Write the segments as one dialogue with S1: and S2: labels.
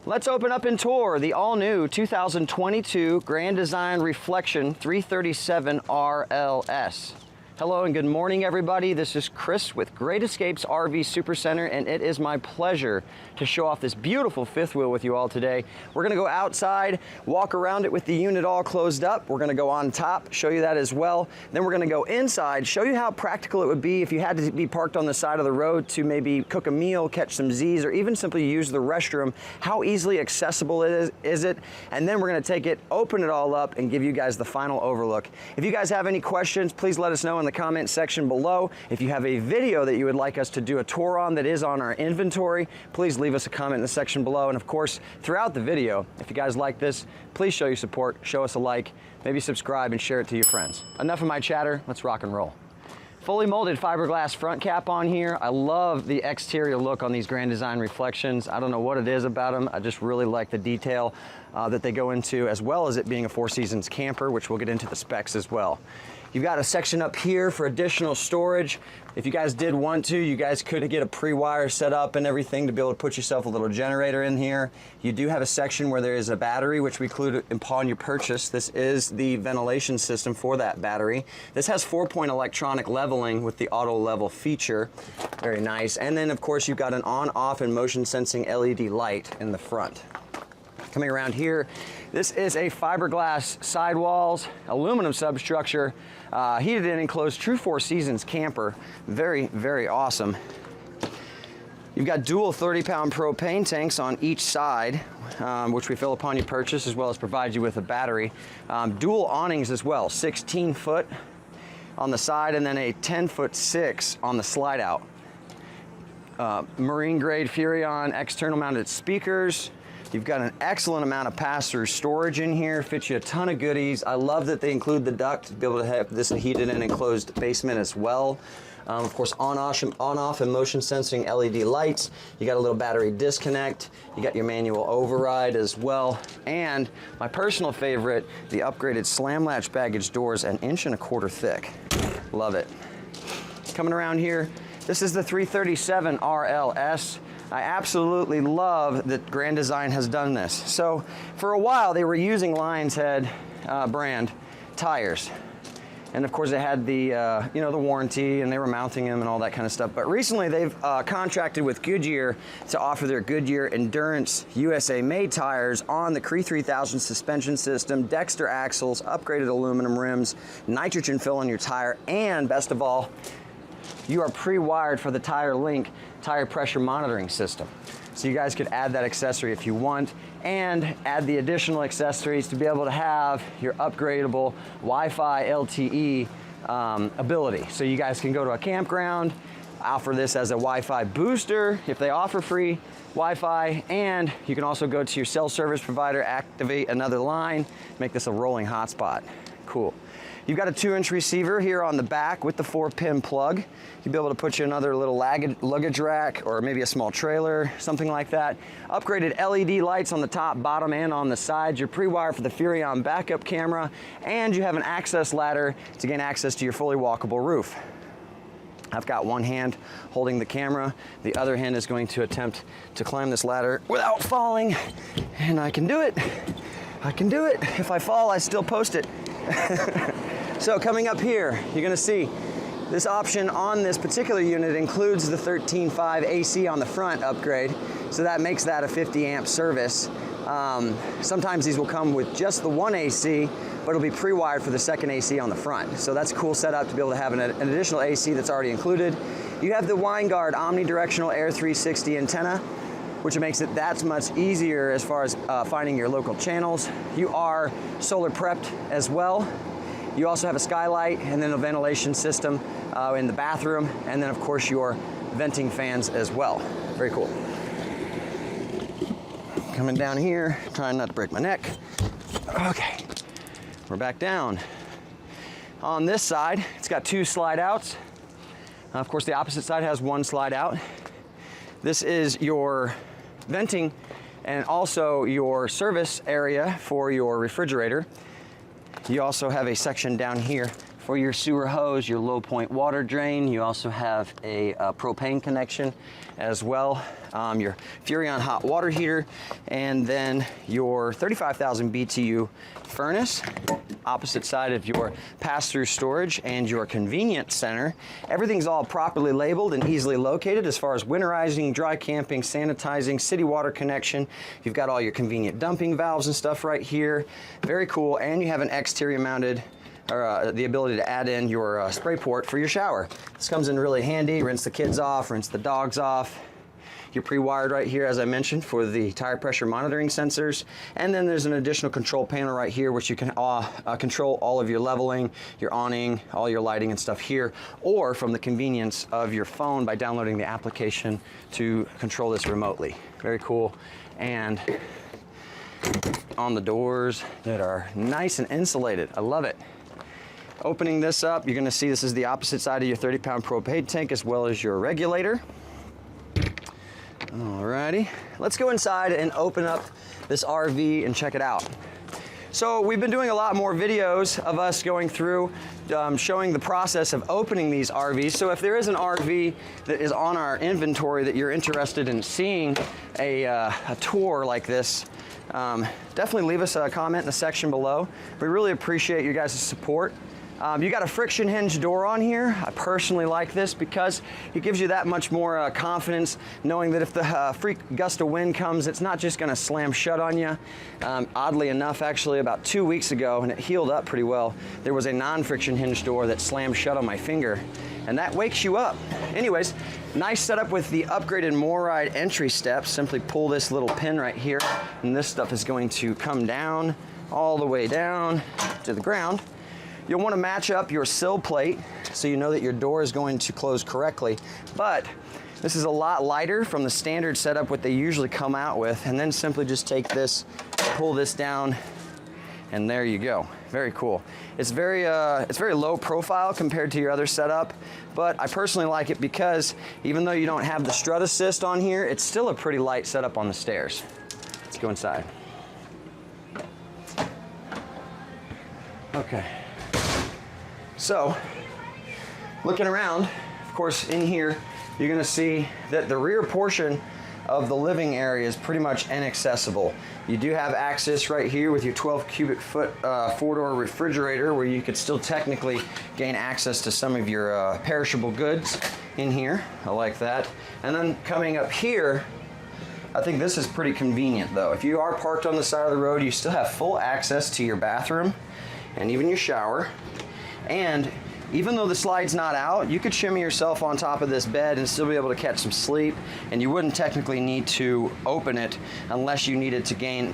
S1: Let's open up and tour the all-new 2022 Grand Design Reflection 337 RLS. Hello and good morning, everybody. This is Chris with Great Escapes RV Supercenter, and it is my pleasure to show off this beautiful fifth wheel with you all today. We're gonna go outside, walk around it with the unit all closed up. We're gonna go on top, show you that as well. Then we're gonna go inside, show you how practical it would be if you had to be parked on the side of the road to maybe cook a meal, catch some Z's, or even simply use the restroom. How easily accessible is it? And then we're gonna take it, open it all up, and give you guys the final overlook. If you guys have any questions, please let us know in the comment section below. If you have a video that you would like us to do a tour on that is on our inventory, please leave us a comment in the section below. And of course, throughout the video, if you guys like this, please show your support, show us a like, maybe subscribe and share it to your friends. Enough of my chatter, let's rock and roll. Fully molded fiberglass front cap on here. I love the exterior look on these Grand Design Reflections. I don't know what it is about them. I just really like the detail that they go into, as well as it being a Four Seasons camper, which we'll get into the specs as well. You've got a section up here for additional storage. If you guys did want to, you guys could get a pre-wire set up and everything to be able to put yourself a little generator in here. You do have a section where there is a battery, which we include upon your purchase. This is the ventilation system for that battery. This has 4-point electronic leveling with the auto level feature. Very nice. And then of course you've got an on, off, and motion sensing LED light in the front. Coming around here, this is a fiberglass sidewalls, aluminum substructure, heated and enclosed true Four Seasons camper. Very, very awesome. You've got dual 30-pound propane tanks on each side, which we fill upon your purchase, as well as provide you with a battery. Dual awnings as well, 16-foot on the side and then a 10'6" on the slide out. Marine grade Furrion external mounted speakers. You've got an excellent amount of pass-through storage in here, fits you a ton of goodies. I love that they include the duct to be able to have this heated and enclosed basement as well. Of course, on-off and motion sensing LED lights. You got a little battery disconnect. You got your manual override as well. And my personal favorite, the upgraded slam latch baggage doors, 1.25 inches thick. Love it. Coming around here, this is the 337 RLS. I absolutely love that Grand Design has done this. So for a while they were using Lion's Head brand tires, and of course they had the you know, the warranty, and they were mounting them and all that kind of stuff. But recently they've contracted with Goodyear to offer their Goodyear Endurance USA made tires on the Cree 3000 suspension system, Dexter axles, upgraded aluminum rims, nitrogen fill in your tire, and best of all, you are pre-wired for the Tire Link tire pressure monitoring system. So you guys could add that accessory if you want, and add the additional accessories to be able to have your upgradable Wi-Fi LTE ability. So you guys can go to a campground, offer this as a Wi-Fi booster if they offer free Wi-Fi, and you can also go to your cell service provider, activate another line, make this a rolling hotspot. Cool. You've got a 2-inch receiver here on the back with the 4-pin plug. You'll be able to put you another little luggage rack, or maybe a small trailer, something like that. Upgraded LED lights on the top, bottom, and on the sides. Your pre-wire for the Furrion backup camera, and you have an access ladder to gain access to your fully walkable roof. I've got one hand holding the camera. The other hand is going to attempt to climb this ladder without falling, and I can do it. I can do it. If I fall, I still post it. So coming up here, you're gonna see this option on this particular unit includes the 13.5 AC on the front upgrade. So that makes that a 50 amp service. Sometimes these will come with just the one AC, but it'll be pre-wired for the second AC on the front. So that's a cool setup to be able to have an additional AC that's already included. You have the Winegard omnidirectional Air 360 antenna, which makes it that much easier as far as finding your local channels. You are solar prepped as well. You also have a skylight and then a ventilation system in the bathroom, and then of course your venting fans as well. Very cool. Coming down here, trying not to break my neck. Okay, we're back down. On this side, it's got 2 slide outs. Of course, the opposite side has 1 slide out. This is your venting and also your service area for your refrigerator. You also have a section down here for your sewer hose, your low point water drain. You also have a propane connection as well, your Furrion hot water heater, and then your 35,000 BTU furnace, opposite side of your pass-through storage and your convenience center. Everything's all properly labeled and easily located as far as winterizing, dry camping, sanitizing, city water connection. You've got all your convenient dumping valves and stuff right here. Very cool. And you have an exterior mounted or the ability to add in your spray port for your shower. This comes in really handy. Rinse the kids off, rinse the dogs off. You're pre-wired right here, as I mentioned, for the tire pressure monitoring sensors. And then there's an additional control panel right here, which you can control all of your leveling, your awning, all your lighting and stuff here, or from the convenience of your phone by downloading the application to control this remotely. Very cool. And on the doors that are nice and insulated. I love it. Opening this up, you're gonna see this is the opposite side of your 30-pound propane tank as well as your regulator. Alrighty, let's go inside and open up this RV and check it out. So we've been doing a lot more videos of us going through showing the process of opening these RVs. So if there is an RV that is on our inventory that you're interested in seeing a tour like this, definitely leave us a comment in the section below. We really appreciate you guys' support. You got a friction hinge door on here. I personally like this because it gives you that much more confidence knowing that if the freak gust of wind comes, it's not just gonna slam shut on you. Oddly enough, actually about 2 weeks ago, and it healed up pretty well, there was a non-friction hinge door that slammed shut on my finger, and that wakes you up. Anyways, nice setup with the upgraded MORryde entry steps. Simply pull this little pin right here, and this stuff is going to come down all the way down to the ground. You'll want to match up your sill plate so you know that your door is going to close correctly. But this is a lot lighter from the standard setup what they usually come out with, and then simply just take this, pull this down, and there you go. Very cool. It's very low profile compared to your other setup, but I personally like it because even though you don't have the strut assist on here, it's still a pretty light setup on the stairs. Let's go inside. Okay. So, looking around, of course, in here, you're gonna see that the rear portion of the living area is pretty much inaccessible. You do have access right here with your 12 cubic foot four-door refrigerator where you could still technically gain access to some of your perishable goods in here. I like that. And then coming up here, I think this is pretty convenient though. If you are parked on the side of the road, you still have full access to your bathroom and even your shower. And even though the slide's not out, you could shimmy yourself on top of this bed and still be able to catch some sleep, and you wouldn't technically need to open it unless you needed to gain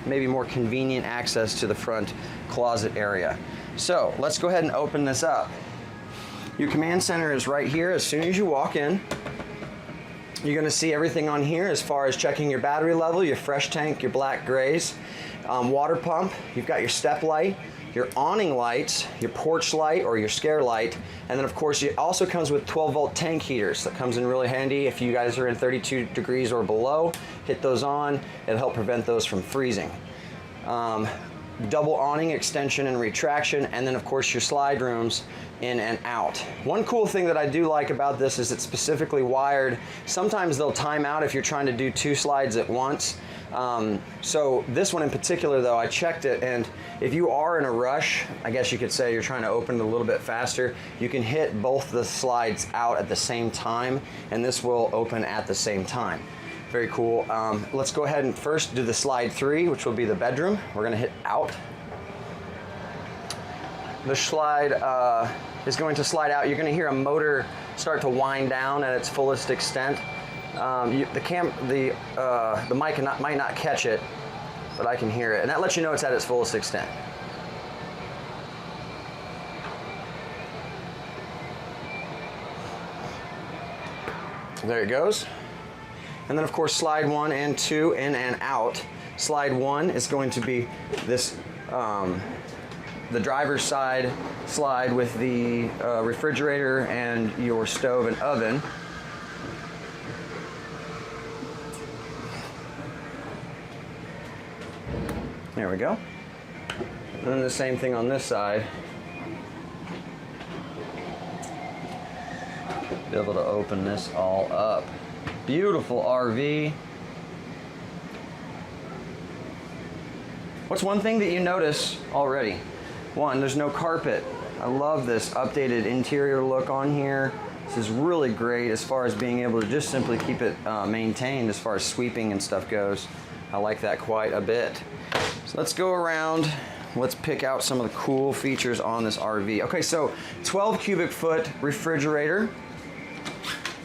S1: maybe more convenient access to the front closet area. So let's go ahead and open this up. Your command center is right here. As soon as you walk in, you're gonna see everything on here as far as checking your battery level, your fresh tank, your black grays, water pump. You've got your step light, your awning lights, your porch light or your scare light, and then of course it also comes with 12-volt tank heaters. That comes in really handy if you guys are in 32 degrees or below. Hit those on, it'll help prevent those from freezing. Double awning extension and retraction, and then of course your slide rooms in and out. One cool thing that I do like about this is it's specifically wired. Sometimes they'll time out if you're trying to do 2 slides at once. So this one in particular though, I checked it, and if you are in a rush, I guess you could say you're trying to open it a little bit faster, you can hit both the slides out at the same time, and this will open at the same time. Very cool. Let's go ahead and first do the slide 3, which will be the bedroom. We're gonna hit out. The slide is going to slide out. You're gonna hear a motor start to wind down at its fullest extent. The mic might not catch it, but I can hear it, and that lets you know it's at its fullest extent. There it goes. And then of course slide 1 and 2 in and out. Slide 1 is going to be this the driver's side slide with the refrigerator and your stove and oven. There we go. And then the same thing on this side. Be able to open this all up. Beautiful RV. What's one thing that you notice already? One, there's no carpet. I love this updated interior look on here. This is really great as far as being able to just simply keep it maintained as far as sweeping and stuff goes. I like that quite a bit. So let's go around. Let's pick out some of the cool features on this RV. Okay, so 12 cubic foot refrigerator,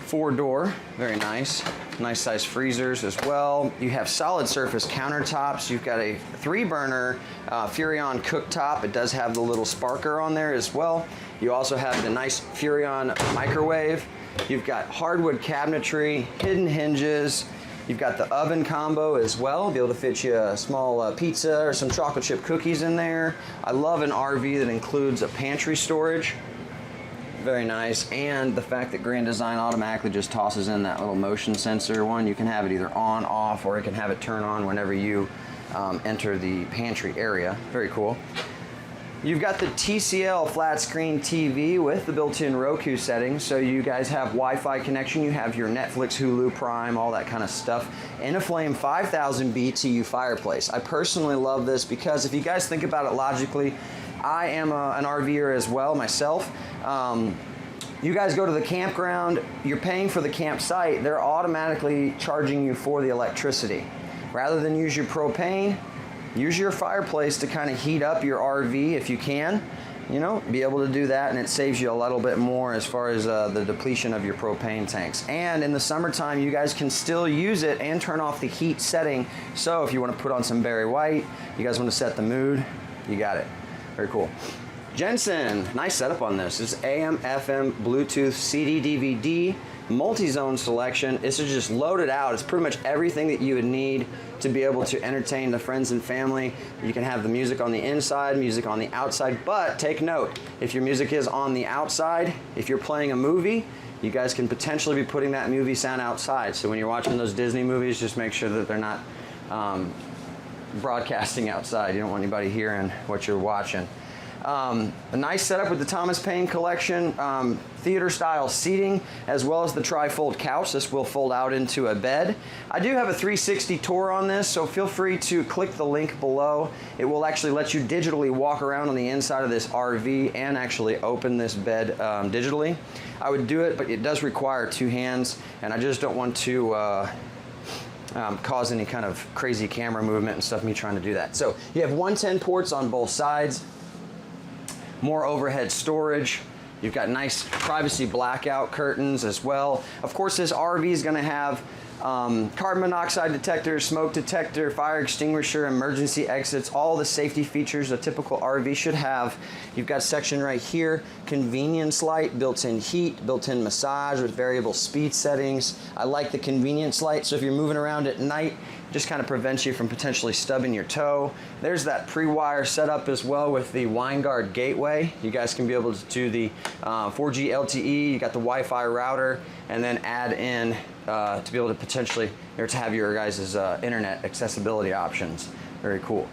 S1: 4-door, very nice. Nice size freezers as well. You have solid surface countertops. You've got a 3-burner Furrion cooktop. It does have the little sparker on there as well. You also have the nice Furrion microwave. You've got hardwood cabinetry, hidden hinges. You've got the oven combo as well. Be able to fit you a small pizza or some chocolate chip cookies in there. I love an RV that includes a pantry storage. Very nice, and the fact that Grand Design automatically just tosses in that little motion sensor one. You can have it either on, off, or it can have it turn on whenever you enter the pantry area. Very cool. You've got the TCL flat screen TV with the built-in Roku settings, so you guys have Wi-Fi connection, you have your Netflix, Hulu, Prime, all that kind of stuff, and a Flame 5000 BTU fireplace. I personally love this because if you guys think about it logically, I am an RVer as well myself. You guys go to the campground, you're paying for the campsite, they're automatically charging you for the electricity. Rather than use your propane, use your fireplace to kind of heat up your RV if you can. You know, be able to do that, and it saves you a little bit more as far as the depletion of your propane tanks. And in the summertime, you guys can still use it and turn off the heat setting. So if you want to put on some Barry White, you guys want to set the mood, you got it. Very cool. Jensen, nice setup on this. It's AM, FM, Bluetooth, CD, DVD, multi-zone selection. This is just loaded out. It's pretty much everything that you would need to be able to entertain the friends and family. You can have the music on the inside, music on the outside, but take note, if your music is on the outside, if you're playing a movie, you guys can potentially be putting that movie sound outside. So when you're watching those Disney movies, just make sure that they're not broadcasting outside. You don't want anybody hearing what you're watching. A nice setup with the Thomas Paine collection, theater style seating, as well as the tri-fold couch. This will fold out into a bed. I do have a 360 tour on this, so feel free to click the link below. It will actually let you digitally walk around on the inside of this RV and actually open this bed digitally. I would do it, but it does require 2 hands, and I just don't want to cause any kind of crazy camera movement and stuff, me trying to do that. So you have 110 ports on both sides. More overhead storage. You've got nice privacy blackout curtains as well. Of course, this RV is going to have carbon monoxide detector, smoke detector, fire extinguisher, emergency exits, all the safety features a typical RV should have. You've got a section right here, convenience light, built-in heat, built-in massage with variable speed settings. I like the convenience light, so if you're moving around at night, just kind of prevents you from potentially stubbing your toe. There's that pre-wire setup as well with the Winegard gateway. You guys can be able to do the 4G LTE, you got the Wi-Fi router, and then add in to be able to potentially, or to have your guys' internet accessibility options. Very cool.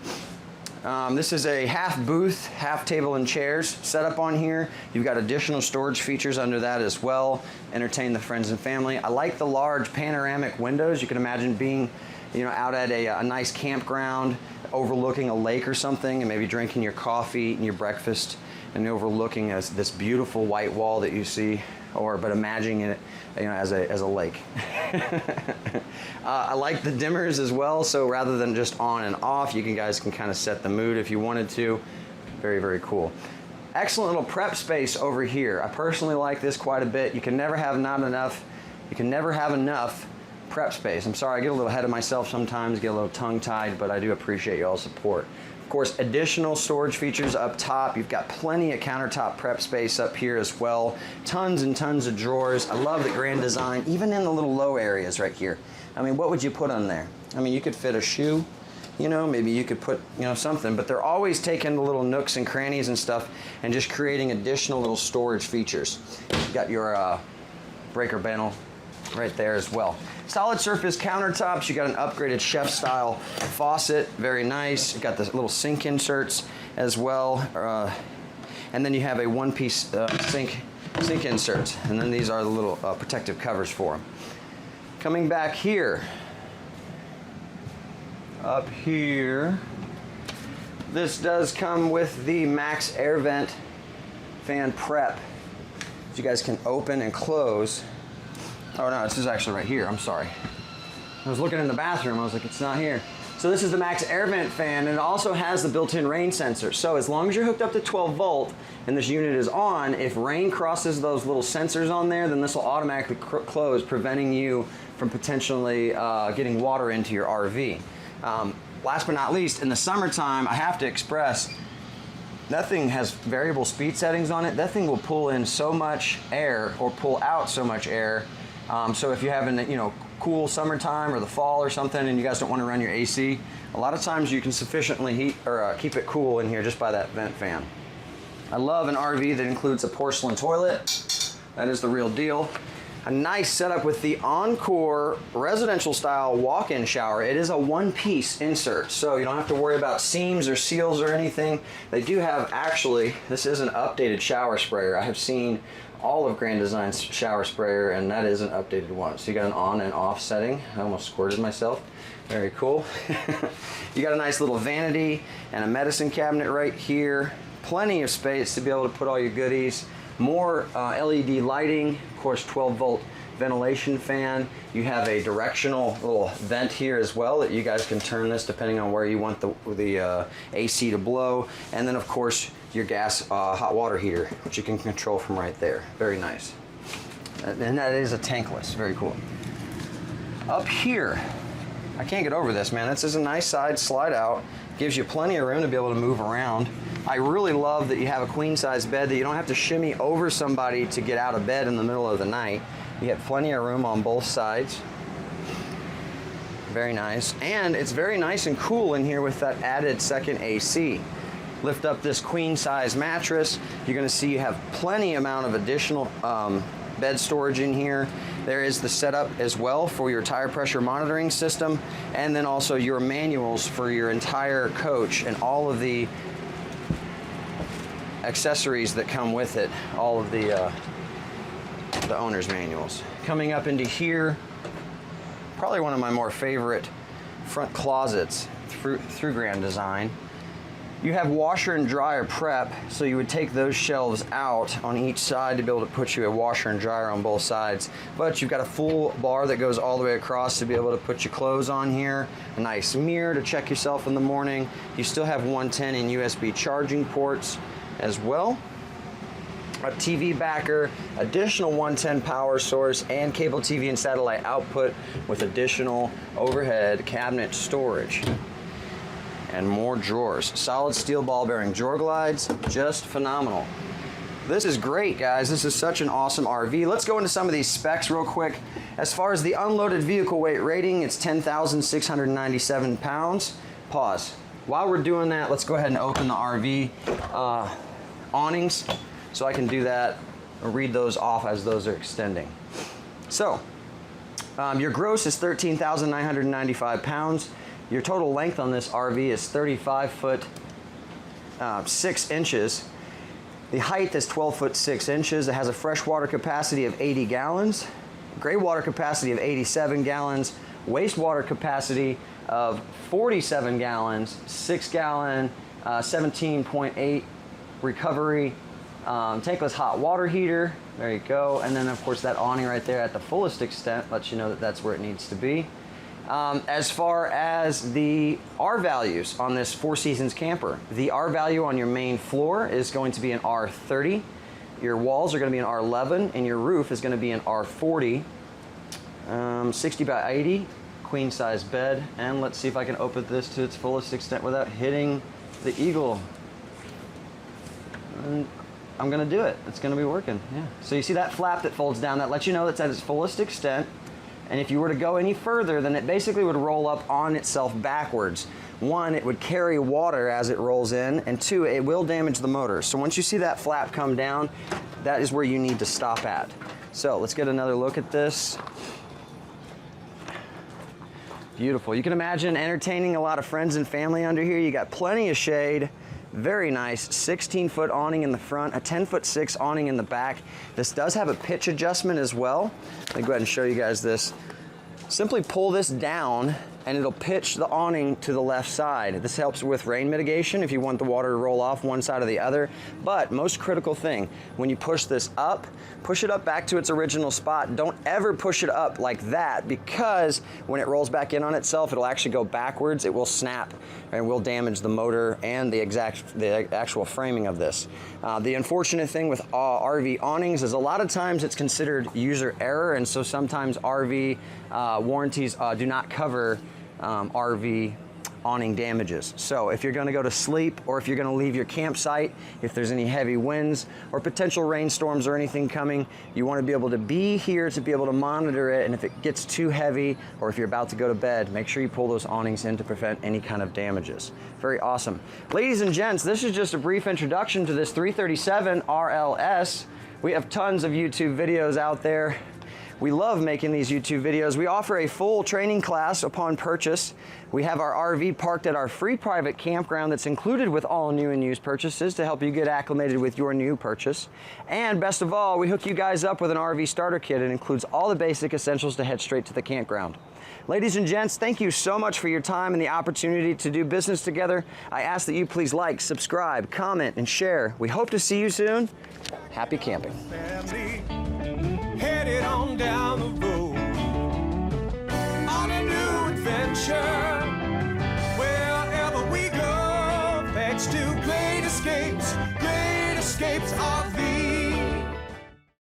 S1: This is a half booth, half table and chairs setup on here. You've got additional storage features under that as well. Entertain the friends and family. I like the large panoramic windows. You can imagine being, you know, out at a nice campground overlooking a lake or something, and maybe drinking your coffee, eating your breakfast, and overlooking this beautiful white wall that you see, but imagining it, you know, as a lake. I like the dimmers as well, so rather than just on and off, you guys can kind of set the mood if you wanted to. Very, very cool. Excellent little prep space over here. I personally like this quite a bit. You can never have enough prep space. I'm sorry, I get a little ahead of myself sometimes, get a little tongue-tied, but I do appreciate y'all's support. Of course, additional storage features up top. You've got plenty of countertop prep space up here as well. Tons and tons of drawers. I love the Grand Design, even in the little low areas right here. I mean, what would you put on there? I mean, you could fit a shoe, you know, maybe you could put, you know, something, but they're always taking the little nooks and crannies and stuff and just creating additional little storage features. You've got your breaker panel right there as well. Solid surface countertops. You got an upgraded chef style faucet, very nice. You got the little sink inserts as well, and then you have a one-piece sink sink inserts. And then these are the little protective covers for them. Coming back here, up here, this does come with the Max Air Vent fan prep. You guys can open and close. Oh no, this is actually right here, I'm sorry. I was looking in the bathroom, I was like, it's not here. So this is the Max Air Vent fan, and it also has the built-in rain sensor. So as long as you're hooked up to 12 volt and this unit is on, if rain crosses those little sensors on there, then this will automatically close, preventing you from potentially getting water into your RV. Last but not least, in the summertime, I have to express, that thing has variable speed settings on it. That thing will pull in so much air or pull out so much air. So if you're having, cool summertime or the fall or something and you guys don't want to run your AC, a lot of times you can sufficiently heat or keep it cool in here just by that vent fan. I love an RV that includes a porcelain toilet. That is the real deal. A nice setup with the Encore residential style walk-in shower. It is a one-piece insert, so you don't have to worry about seams or seals or anything. They do have, actually, this is an updated shower sprayer. I have seen all of Grand Design's shower sprayer, and that is an updated one. So you got an on and off setting. I almost squirted myself. Very cool. You got a nice little vanity and a medicine cabinet right here. Plenty of space to be able to put all your goodies. More LED lighting, of course 12 volt ventilation fan. You have a directional little vent here as well that you guys can turn this depending on where you want the AC to blow. And then of course your gas hot water heater, which you can control from right there. Very nice. And that is a tankless, very cool. Up here, I can't get over this, man. This is a nice side slide out. Gives you plenty of room to be able to move around. I really love that you have a queen size bed that you don't have to shimmy over somebody to get out of bed in the middle of the night. You have plenty of room on both sides. Very nice. And it's very nice and cool in here with that added second AC. Lift up this queen size mattress. You're gonna see you have plenty amount of additional bed storage in here. There is the setup as well for your tire pressure monitoring system, and then also your manuals for your entire coach and all of the accessories that come with it, all of the owner's manuals. Coming up into here, probably one of my more favorite front closets through Grand Design. You have washer and dryer prep, so you would take those shelves out on each side to be able to put you a washer and dryer on both sides. But you've got a full bar that goes all the way across to be able to put your clothes on here. A nice mirror to check yourself in the morning. You still have 110 and USB charging ports as well. A TV backer, additional 110 power source, and cable TV and satellite output with additional overhead cabinet storage. And more drawers. Solid steel ball bearing drawer glides, just phenomenal. This is great, guys. This is such an awesome RV. Let's go into some of these specs real quick. As far as the unloaded vehicle weight rating, it's 10,697 pounds. Pause. While we're doing that, let's go ahead and open the RV awnings so I can do that or read those off as those are extending. So, your gross is 13,995 pounds. Your total length on this RV is 35 foot 6 inches. The height is 12 foot 6 inches. It has a freshwater capacity of 80 gallons, gray water capacity of 87 gallons, wastewater capacity of 47 gallons, 6 gallon, 17.8 recovery, tankless hot water heater. There you go. And then of course that awning right there at the fullest extent lets you know that that's where it needs to be. As far as the R values on this Four Seasons camper, the R value on your main floor is going to be an R30. Your walls are going to be an R11, and your roof is going to be an R40. 60 by 80, queen size bed. And let's see if I can open this to its fullest extent without hitting the eagle. And I'm going to do it. It's going to be working. Yeah. So you see that flap that folds down, that lets you know that's at its fullest extent. And if you were to go any further, then it basically would roll up on itself backwards. One, it would carry water as it rolls in, and two, it will damage the motor. So once you see that flap come down, that is where you need to stop at. So let's get another look at this. Beautiful. You can imagine entertaining a lot of friends and family under here. You got plenty of shade, Very nice 16-foot awning in the front, a 10'6" awning in the back. This does have a pitch adjustment as well. Let me go ahead and show you guys this. Simply pull this down and it'll pitch the awning to the left side. This helps with rain mitigation if you want the water to roll off one side or the other. But most critical thing, when you push this up, push it up back to its original spot. Don't ever push it up like that, because when it rolls back in on itself, it'll actually go backwards. It will snap and will damage the motor and the actual framing of this. The unfortunate thing with RV awnings is a lot of times it's considered user error, and so sometimes RV warranties do not cover RV awning damages. So if you're going to go to sleep, or if you're going to leave your campsite, if there's any heavy winds or potential rainstorms or anything coming, you want to be able to be here to be able to monitor it. And if it gets too heavy, or if you're about to go to bed, make sure you pull those awnings in to prevent any kind of damages. Very awesome. Ladies and gents, this is just a brief introduction to this 337 RLS. We have tons of YouTube videos out there. We love making these YouTube videos. We offer a full training class upon purchase. We have our RV parked at our free private campground that's included with all new and used purchases to help you get acclimated with your new purchase. And best of all, we hook you guys up with an RV starter kit. It includes all the basic essentials to head straight to the campground. Ladies and gents, thank you so much for your time and the opportunity to do business together. I ask that you please like, subscribe, comment, and share. We hope to see you soon. Happy camping.
S2: Headed on down the road on a new adventure. Wherever we go, thanks to great escapes RV.